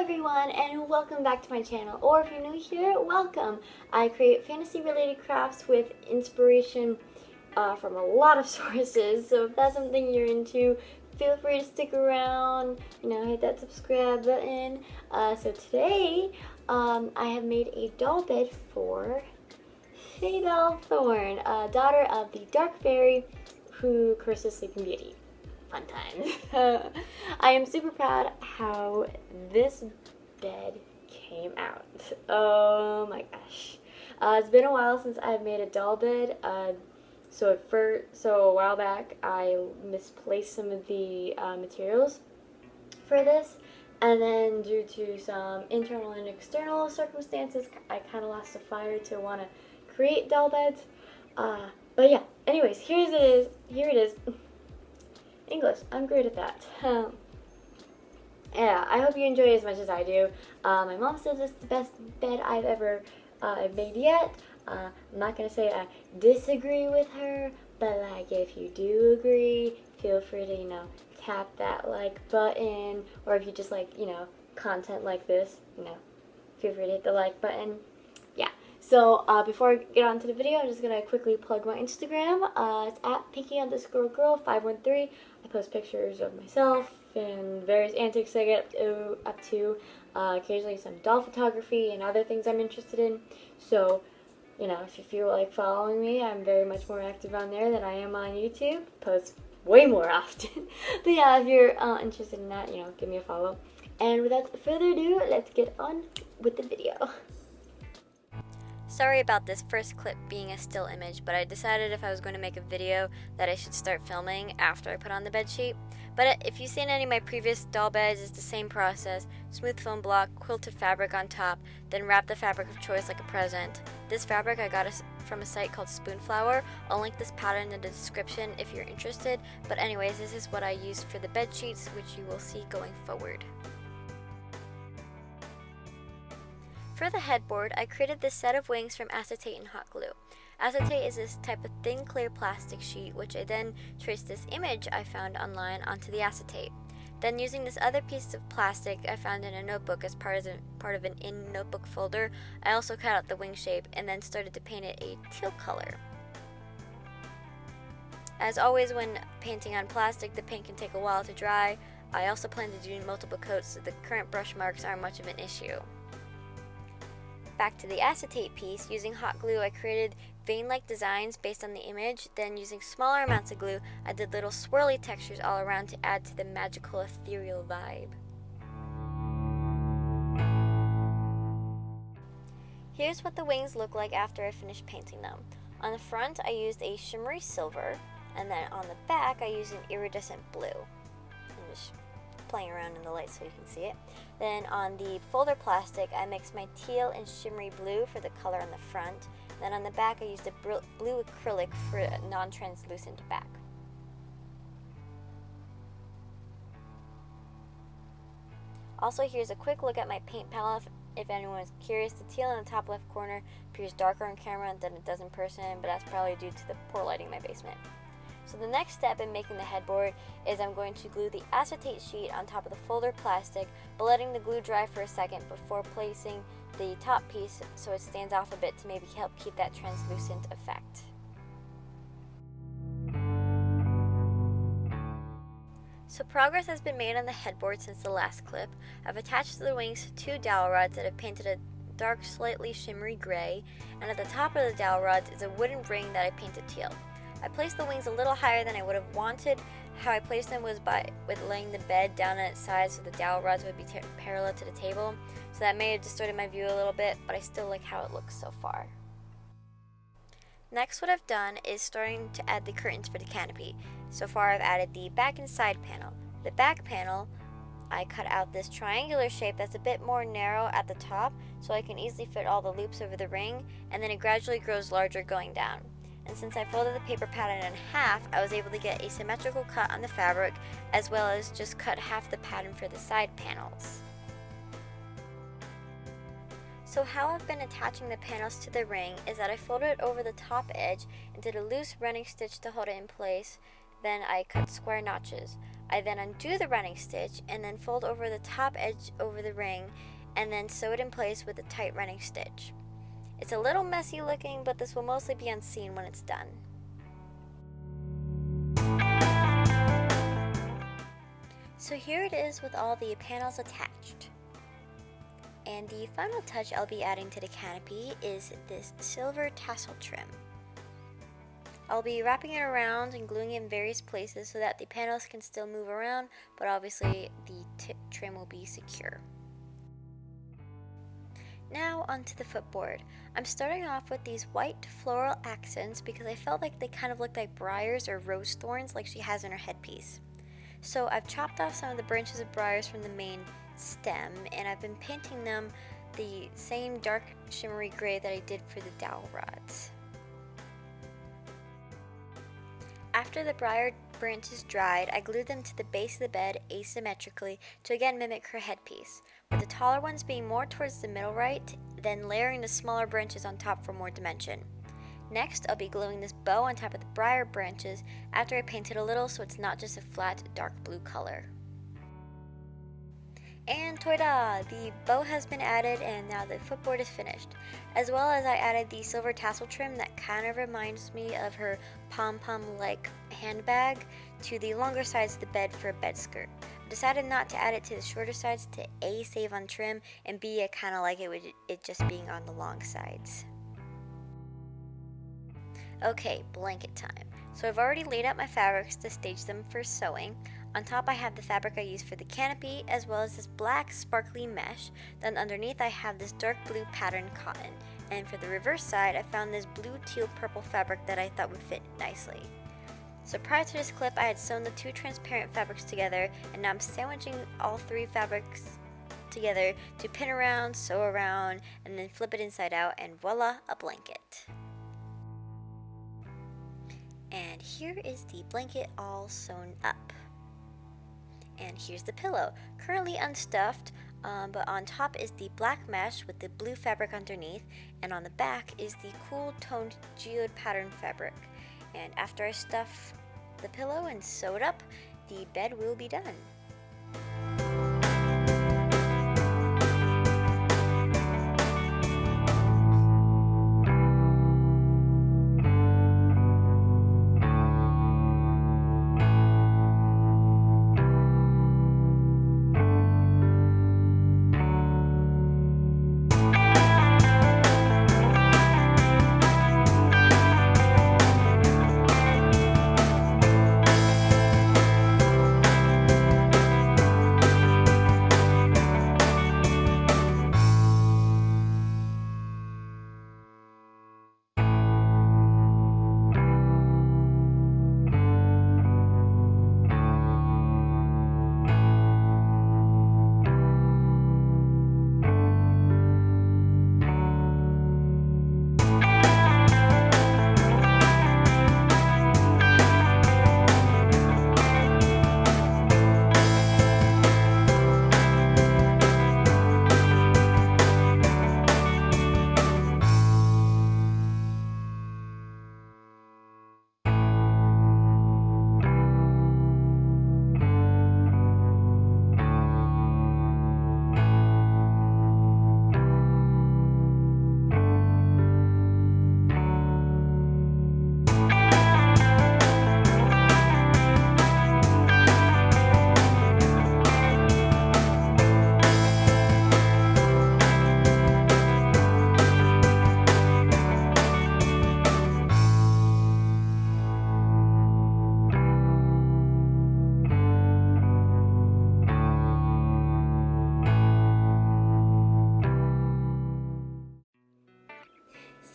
everyone, and welcome back to my channel, or if you're new here, welcome. I create fantasy related crafts with inspiration from a lot of sources, so if that's something you're into, feel free to stick around, hit that subscribe button. So today I have made a doll bed for Faybelle Thorn, daughter of the Dark Fairy who curses Sleeping Beauty. Fun times. I am super proud how this bed came out. Oh my gosh. It's been a while since I've made a doll bed. So a while back I misplaced some of the materials for this, and then due to some internal and external circumstances, I kind of lost a fire to want to create doll beds. But yeah, anyways, here it is. English, I'm great at that. Yeah, I hope you enjoy it as much as I do. My mom says it's the best bed I've ever made yet. I'm not going to say I disagree with her, but like if you do agree, feel free to, tap that like button, or if you just like, content like this, feel free to hit the like button. Yeah. So before I get on to the video, I'm just going to quickly plug my Instagram. It's at pinky_girl513. I post pictures of myself and various antics I get up to, occasionally some doll photography and other things I'm interested in. So, if you feel like following me, I'm very much more active on there than I am on YouTube. Post way more often. But yeah, if you're interested in that, give me a follow. And without further ado, let's get on with the video. Sorry about this first clip being a still image, but I decided if I was going to make a video that I should start filming after I put on the bedsheet. But if you've seen any of my previous doll beds, it's the same process. Smooth foam block, quilted fabric on top, then wrap the fabric of choice like a present. This fabric I got from a site called Spoonflower. I'll link this pattern in the description if you're interested. But anyways, this is what I used for the bed sheets, which you will see going forward. For the headboard, I created this set of wings from acetate and hot glue. Acetate is this type of thin, clear plastic sheet, which I then traced this image I found online onto the acetate. Then using this other piece of plastic I found in a notebook as part of an in-notebook folder, I also cut out the wing shape and then started to paint it a teal color. As always, when painting on plastic, the paint can take a while to dry. I also plan to do multiple coats so the current brush marks aren't much of an issue. Back to the acetate piece, using hot glue I created vein-like designs based on the image, then using smaller amounts of glue I did little swirly textures all around to add to the magical ethereal vibe. Here's what the wings look like after I finished painting them. On the front I used a shimmery silver, and then on the back I used an iridescent blue. I'm just playing around in the light so you can see it. Then on the folder plastic, I mixed my teal and shimmery blue for the color on the front. Then on the back, I used a blue acrylic for a non-translucent back. Also, here's a quick look at my paint palette. If anyone is curious, the teal in the top left corner appears darker on camera than it does in person, but that's probably due to the poor lighting in my basement. So the next step in making the headboard is I'm going to glue the acetate sheet on top of the folder plastic, but letting the glue dry for a second before placing the top piece so it stands off a bit to maybe help keep that translucent effect. So progress has been made on the headboard since the last clip. I've attached to the wings 2 dowel rods that I've painted a dark, slightly shimmery gray, and at the top of the dowel rods is a wooden ring that I painted teal. I placed the wings a little higher than I would have wanted. How I placed them was with laying the bed down on its side so the dowel rods would be parallel to the table. So that may have distorted my view a little bit, but I still like how it looks so far. Next, what I've done is starting to add the curtains for the canopy. So far I've added the back and side panel. The back panel, I cut out this triangular shape that's a bit more narrow at the top so I can easily fit all the loops over the ring, and then it gradually grows larger going down. And since I folded the paper pattern in half, I was able to get a symmetrical cut on the fabric, as well as just cut half the pattern for the side panels. So how I've been attaching the panels to the ring is that I folded it over the top edge and did a loose running stitch to hold it in place, then I cut square notches. I then undo the running stitch and then fold over the top edge over the ring and then sew it in place with a tight running stitch. It's a little messy looking, but this will mostly be unseen when it's done. So here it is with all the panels attached. And the final touch I'll be adding to the canopy is this silver tassel trim. I'll be wrapping it around and gluing it in various places so that the panels can still move around, but obviously the trim will be secure. Now onto the footboard. I'm starting off with these white floral accents because I felt like they kind of looked like briars or rose thorns like she has in her headpiece. So I've chopped off some of the branches of briars from the main stem and I've been painting them the same dark shimmery gray that I did for the dowel rods. After the briar branches dried, I glued them to the base of the bed asymmetrically to again mimic her headpiece, with the taller ones being more towards the middle right, then layering the smaller branches on top for more dimension. Next, I'll be gluing this bow on top of the briar branches after I painted a little so it's not just a flat dark blue color. And ta-da! The bow has been added and now the footboard is finished, as well as I added the silver tassel trim that kind of reminds me of her pom-pom-like handbag to the longer sides of the bed for a bed skirt. I decided not to add it to the shorter sides to A, save on trim, and B, I kind of like it just being on the long sides. Okay, blanket time. So I've already laid out my fabrics to stage them for sewing. On top I have the fabric I used for the canopy, as well as this black sparkly mesh. Then underneath I have this dark blue pattern cotton. And for the reverse side, I found this blue teal purple fabric that I thought would fit nicely. So prior to this clip, I had sewn the two transparent fabrics together, and now I'm sandwiching all three fabrics together to pin around, sew around, and then flip it inside out, and voila, a blanket. And here is the blanket all sewn up. And here's the pillow, currently unstuffed, but on top is the black mesh with the blue fabric underneath, and on the back is the cool toned geode pattern fabric. And after I stuff the pillow and sew it up, the bed will be done.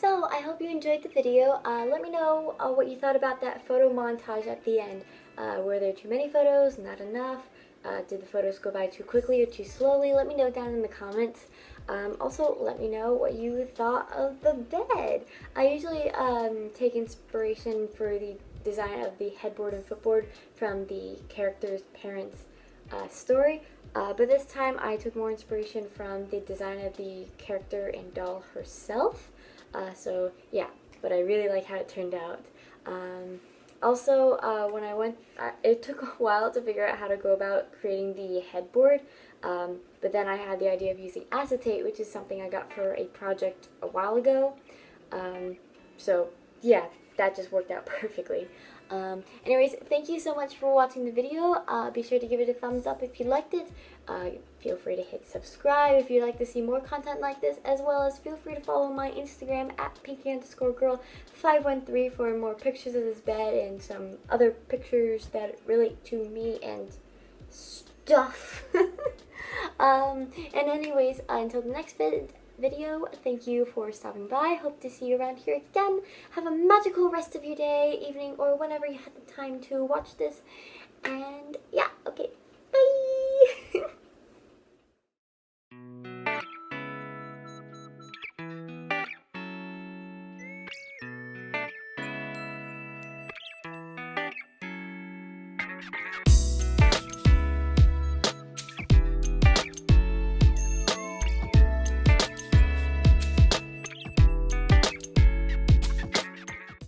So I hope you enjoyed the video. Let me know what you thought about that photo montage at the end. Were there too many photos? Not enough? Did the photos go by too quickly or too slowly? Let me know down in the comments. Also, let me know what you thought of the bed. I usually take inspiration for the design of the headboard and footboard from the character's parents' story. But this time I took more inspiration from the design of the character and doll herself. So yeah, but I really like how it turned out. Also, when I went, it took a while to figure out how to go about creating the headboard, but then I had the idea of using acetate, which is something I got for a project a while ago. So yeah, that just worked out perfectly. Anyways, thank you so much for watching the video. Be sure to give it a thumbs up if you liked it. Feel free to hit subscribe if you'd like to see more content like this, as well as feel free to follow my Instagram at pinky_girl513 for more pictures of this bed and some other pictures that relate to me and stuff. And anyways, until the next video, thank you for stopping by. Hope to see you around here again. Have a magical rest of your day, evening, or whenever you have the time to watch this. And yeah, okay.